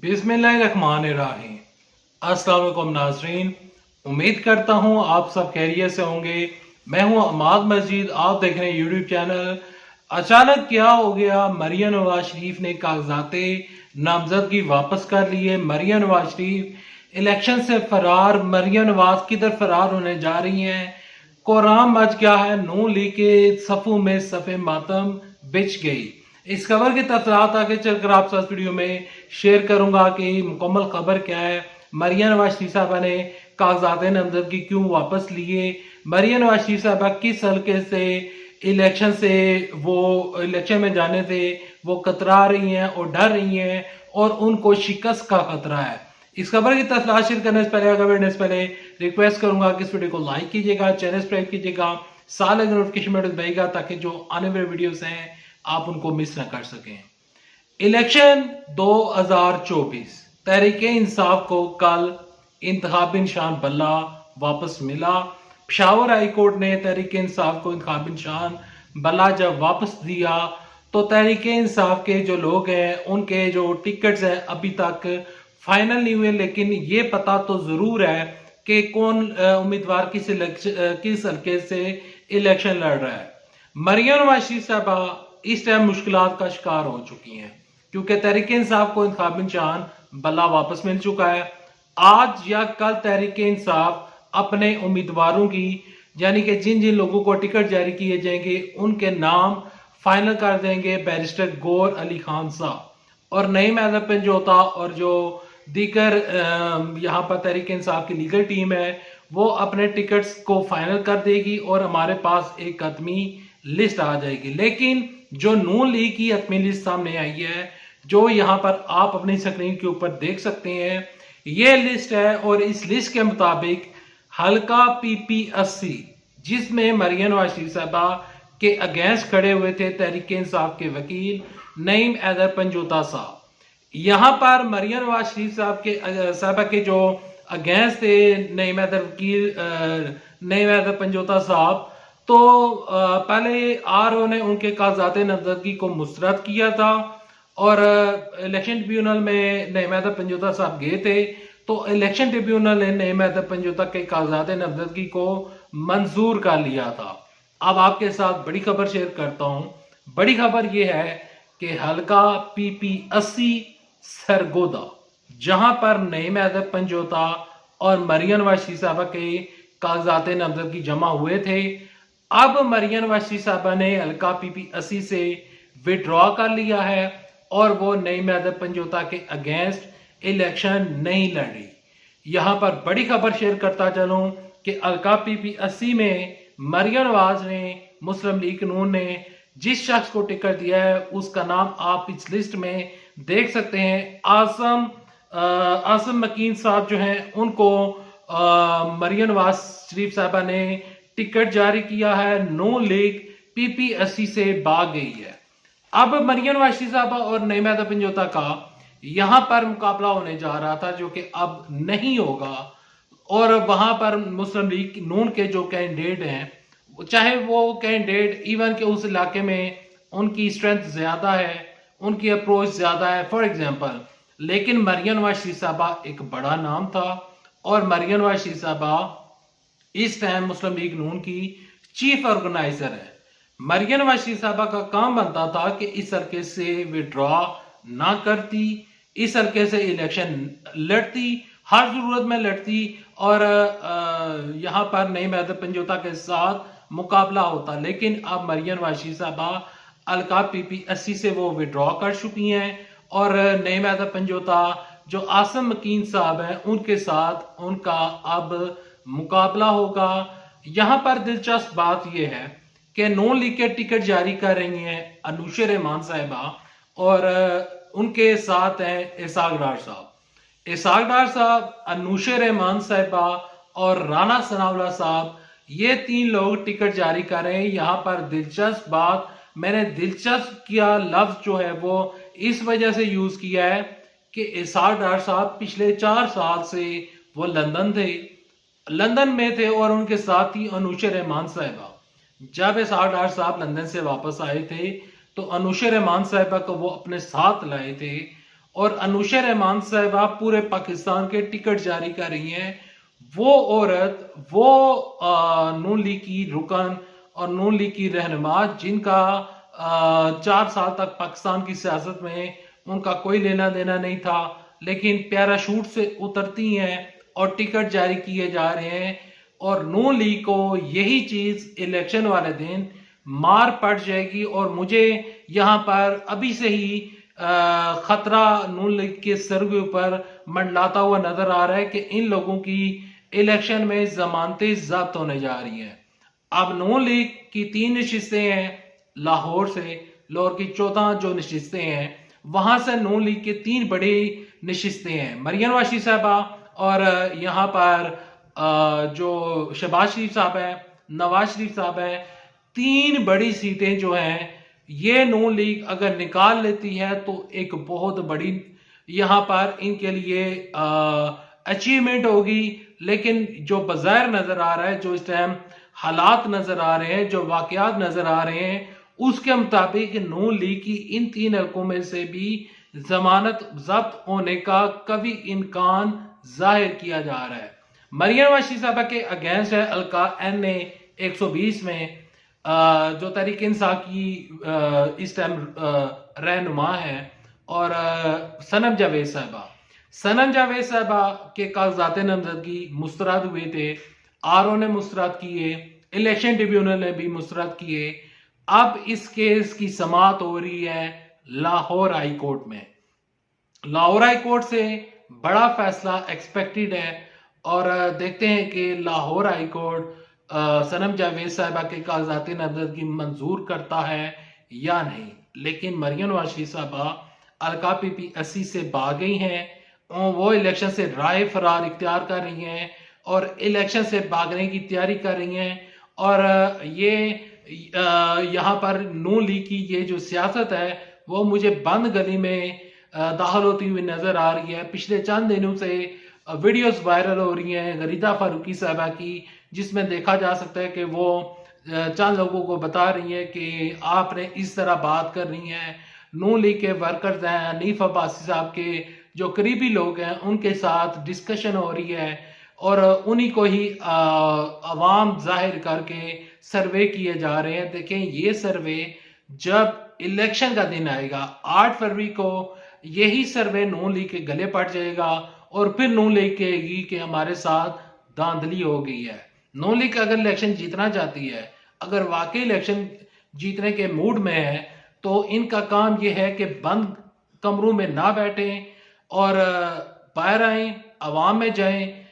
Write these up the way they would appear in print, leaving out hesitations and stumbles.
बिस्मिल्लाहिर्रहमानिर्रहीम। अस्सलाम वालेकुम नाज़रीन, उम्मीद करता हूँ आप सब खैरियत से होंगे। मैं हूँ अमाद मस्जिद, आप देख रहे हैं यूट्यूब चैनल। अचानक क्या हो गया, मरियम नवाज शरीफ ने कागजाते नामजदगी वापस कर लिए। मरियम नवाज शरीफ इलेक्शन से फरार। मरियम नवाज किधर फरार होने जा रही हैं? कोराम मच गया है, नून लीग के सफू में सफ़े मातम बिछ गई। इस खबर की तफसीलात आगे चलकर आप साथ वीडियो में शेयर करूंगा कि मुकम्मल खबर क्या है। मरियम नवाज शरीफ साहबा ने कागजात नामजदगी क्यों वापस लिए? मरियम नवाज शरीफ साहबा किस हल्के से इलेक्शन में जाने से वो कतरा रही हैं और डर रही हैं और उनको शिकस्त का खतरा है। इस खबर की तफसीलात शेयर करने से पहले, आगे बढ़ने से पहले रिक्वेस्ट करूंगा कि इस वीडियो को लाइक कीजिएगा, चैनल सब्सक्राइब कीजिएगा, साथ लगे नोटिफिकेशन बेल दबाइएगा ताकि जो आने वाले वीडियोस हैं आप उनको मिस ना कर सकें। इलेक्शन 2024, तहरीके इंसाफ को कल इंतखाबी निशान बल्ला वापस मिला। पेशावर हाई कोर्ट ने तहरीके इंसाफ को इंतखाबी निशान बल्ला जब वापस दिया तो तहरीके इंसाफ के जो लोग हैं उनके जो टिकट्स हैं अभी तक फाइनल नहीं हुए, लेकिन ये पता तो जरूर है कि कौन उम्मीदवार किस हल्के से इलेक्शन लड़ रहा है। मरियम नवाज शरीफ साहबा इस टाइम मुश्किलात का शिकार हो चुकी हैं क्योंकि तहरीके इंसाफ को इंतखाबी निशान बल्ला वापस मिल चुका है। आज या कल तहरीके इंसाफ अपने उम्मीदवारों की, यानी कि जिन जिन लोगों को टिकट जारी किए जाएंगे उनके नाम फाइनल कर देंगे। बैरिस्टर गौर अली खान साहब और नईम हैदर पंजोता और जो दीगर यहाँ पर तहरीके इंसाफ की लीगल टीम है वो अपने टिकट्स को फाइनल कर देगी और हमारे पास एक हतमी लिस्ट आ जाएगी। लेकिन जो नून लीग की हतमी लिस्ट सामने आई है, जो यहाँ पर आप अपनी स्क्रीन के ऊपर देख सकते हैं, ये लिस्ट है और इस लिस्ट के मुताबिक हल्का PP80 जिसमें मरियम नवाज शरीफ साहबा के अगेंस्ट खड़े हुए थे तहरीके इंसाफ के वकील नईम हैदर पंजोता साहब। यहाँ पर मरियम नवाज शरीफ साहबा के जो अगेंस्ट थे नईम हैदर पंजोता साहब, तो पहले RO ने उनके कागजात नामजदगी को मुस्तरद किया था और इलेक्शन ट्रिब्यूनल में नईम हैदर पंजोता साहब गए थे तो इलेक्शन ट्रिब्यूनल ने नईम हैदर पंजोता के कागजात नामजदगी को मंजूर कर लिया था। अब आपके साथ बड़ी खबर शेयर करता हूं। बड़ी खबर यह है कि हल्का PP80 सरगोदा, जहां पर नईम हैदर पंजोता और मरियम नवाज शरीफ साहबा के कागजात नामजदगी जमा हुए थे, अब मरियम नवाज शरीफ साहबा ने हल्का PP80 से विड्रॉ कर लिया है और वो नईम हैदर पंजोता के अगेंस्ट इलेक्शन नहीं लड़ी। यहां पर बड़ी खबर शेयर करता चलूं कि हल्का PP80 में मरियम नवाज ने, मुस्लिम लीग नून ने जिस शख्स को टिकट दिया है उसका नाम आप इस लिस्ट में देख सकते हैं। आसम मकीन साहब जो हैं उनको मरियम नवाज शरीफ साहबा ने टिकट जारी किया है। नून लीग PP80 से भाग गई है। अब मरियम नवाज शरीफ साहबा और नईम हैदर पंजोता का यहां पर मुकाबला होने जा रहा था जो कि अब नहीं होगा और वहां पर मुस्लिम लीग नून के जो कैंडिडेट हैं, चाहे वो कैंडिडेट इवन के उस इलाके में उनकी स्ट्रेंथ ज्यादा है, उनकी अप्रोच ज्यादा है फॉर एग्जांपल, लेकिन मरियम नवाज शरीफ साहबा एक बड़ा नाम था और मरियम नवाज शरीफ साहबा इस टाइम मुस्लिम लीग नून की चीफ ऑर्गेनाइजर है। मरियम नवाज शरीफ साहबा का काम बनता था कि इस हल्के से विड्रॉ ना करती, इस हल्के से इलेक्शन लड़ती, हर जरूरत में लड़ती और यहाँ पर नईम हैदर पंजोता के साथ मुकाबला होता। लेकिन अब मरियम नवाज शरीफ साहबा हल्का PP80 से वो विड्रॉ कर चुकी हैं और नईम हैदर पंजोता जो आसम मकीन साहब हैं उनके साथ उनका अब मुकाबला होगा। यहाँ पर दिलचस्प बात यह है कि नून लीग के टिकट जारी कर रही हैं अनुशा रहमान साहिबा और उनके साथ हैं इसाक डार साहब, अनुशा रहमान साहिबा और राना सनाउल्लाह साहब, ये तीन लोग टिकट जारी कर रहे हैं। यहाँ पर दिलचस्प बात, मैंने दिलचस्प किया लफ्ज जो है वो इस वजह से यूज किया है कि इसाक डार साहब पिछले 4 साल से वो लंदन में थे और उनके साथ ही अनुशा रहमान साहिबा। जब इसाक डार साहब लंदन से वापस आए थे तो अनुशा रहमान साहिबा को वो अपने साथ लाए थे और अनुशा रहमान साहबा पूरे पाकिस्तान के टिकट जारी कर रही हैं। वो औरत, वो नून लीग की रुकन और नून लीग की रहनुमा, जिनका 4 साल तक पाकिस्तान की सियासत में उनका कोई लेना देना नहीं था, लेकिन पैराशूट से उतरती हैं और टिकट जारी किए जा रहे हैं। और नून लीग को यही चीज इलेक्शन वाले दिन मार पड़ जाएगी। और मुझे यहाँ पर अभी से ही खतरा नून लीग के सर के ऊपर मंडलाता हुआ नजर आ रहा है कि इन लोगों की इलेक्शन में जमानतें जब्त होने जा रही हैं। अब नून लीग की 3 नशिस्तें हैं लाहौर से, लाहौर की 14 जो नशिस्तें हैं, वहां से नून लीग के 3 बड़ी नशिस्तें हैं। मरियम नवाज साहबा और यहाँ पर जो शहबाज शरीफ साहब है, नवाज शरीफ साहब है, 3 बड़ी सीटें जो हैं ये नून लीग अगर निकाल लेती है तो एक बहुत बड़ी यहाँ पर इनके लिए अचीवमेंट होगी। लेकिन जो बाज़ाहिर नजर आ रहा है, जो इस टाइम हालात नजर आ रहे हैं, जो वाकयात नजर आ रहे हैं, उसके मुताबिक नून लीग की इन 3 हलकों में से भी जमानत जब्त होने का कभी इम्कान जाहिर किया जा रहा है। मरियम नवाज साहबा के अगेंस्ट है हल्का NA 120 में जो तहरीक इंसाफ की इस टाइम रहनुमा है, और सनम जावेद साहबा के कागजात नामजदगी मुस्तरद हुए थे। RO ने मुस्तरद किए, इलेक्शन ट्रिब्यूनल ने भी मुस्तरद किए। अब इस केस की समाअत हो रही है लाहौर हाई कोर्ट में। लाहौर हाई कोर्ट से बड़ा फैसला एक्सपेक्टेड है और देखते हैं कि लाहौर हाई कोर्ट सनम जावेद साहिबा के कागजात नामजदगी मंजूर करता है या नहीं। लेकिन मरियम नवाज साहबा हल्का PP 80 से भाग गई हैं। वो इलेक्शन से राय फरार इख्तियार कर रही हैं और इलेक्शन से भागने की तैयारी कर रही हैं। और ये यहाँ पर नून लीग की ये जो सियासत है वो मुझे बंद गली में दाखिल होती हुई नजर आ रही है। पिछले चंद दिनों से वीडियोस वायरल हो रही हैं गरीदा फारूकी साहबा की, जिसमें देखा जा सकता है कि वो चंद लोगों को बता रही हैं कि आपने इस तरह बात कर रही हैं। नून लीग के वर्कर्स हैं, हनीफ अब्बासी साहब के जो करीबी लोग हैं, उनके साथ डिस्कशन हो रही है और उन्हीं को ही अवाम जाहिर करके सर्वे किए जा रहे हैं। देखें, ये सर्वे जब इलेक्शन का दिन आएगा 8 फरवरी को, यही सर्वे नून लीग के गले पड़ जाएगा और फिर नून लीग कहेगी कि हमारे साथ धांधली हो गई है। नून लीग अगर इलेक्शन जीतना चाहती है, अगर वाकई इलेक्शन जीतने के मूड में है, तो इनका काम यह है कि बंद कमरों में ना बैठें और बाहर आए, अवाम में जाएं,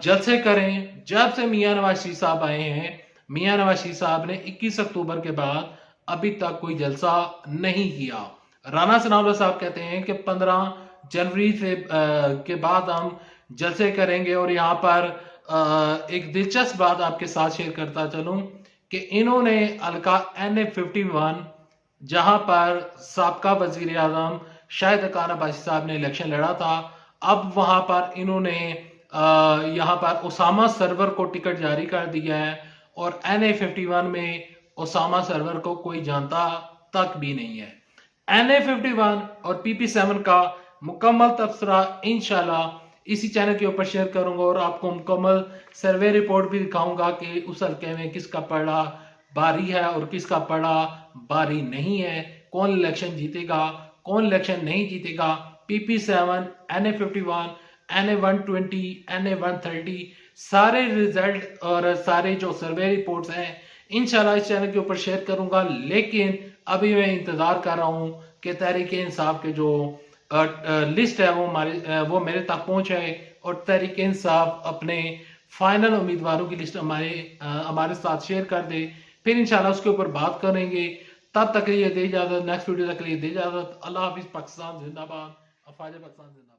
जलसे करें। जब से मियां नवाज शरीफ साहब आए हैं, मियां नवाज शरीफ साहब ने 21 अक्टूबर के बाद अभी तक कोई जलसा नहीं किया। राना सनाउल्लाह साहब कहते हैं कि 15 जनवरी से के बाद हम जलसे करेंगे। और यहाँ पर एक दिलचस्प बात आपके साथ शेयर करता चलूं कि इन्होंने हल्का NA 51, जहां पर साबका वजीर आजम शाहिद खान अब्बासी साहब ने इलेक्शन लड़ा था, अब वहां पर इन्होंने यहाँ पर उसामा सरवर को टिकट जारी कर दिया है और NA 51 में उसामा सरवर को कोई जानता तक भी नहीं है। NA 51 और PP 7 का मुकम्मल तबसरा इंशाल्लाह इसी चैनल के ऊपर शेयर करूंगा और आपको मुकम्मल सर्वे रिपोर्ट भी दिखाऊंगा कि उस हल्के में किसका पड़ा बारी है और किसका पड़ा बारी नहीं है, कौन इलेक्शन जीतेगा, कौन इलेक्शन नहीं जीतेगा। PP 7, NA 51, NA 120, NA 130 सारे रिजल्ट और सारे जो सर्वे रिपोर्ट्स हैं इंशाल्लाह इस चैनल के ऊपर शेयर करूंगा। लेकिन अभी मैं इंतजार कर रहा हूं कि तहरीक इंसाफ के जो लिस्ट है वो मेरे तक पहुंचे और तहरीक इंसाफ अपने फाइनल उम्मीदवारों की लिस्ट हमारे साथ शेयर कर दे, फिर इंशाल्लाह उसके ऊपर बात करेंगे। तब तक के लिए दे इजाजत, नेक्स्ट वीडियो तक के लिए दे इजाजत। अल्लाह हाफिज। पाकिस्तान जिंदाबाद, अफवाज पाकिस्तान जिंदाबाद।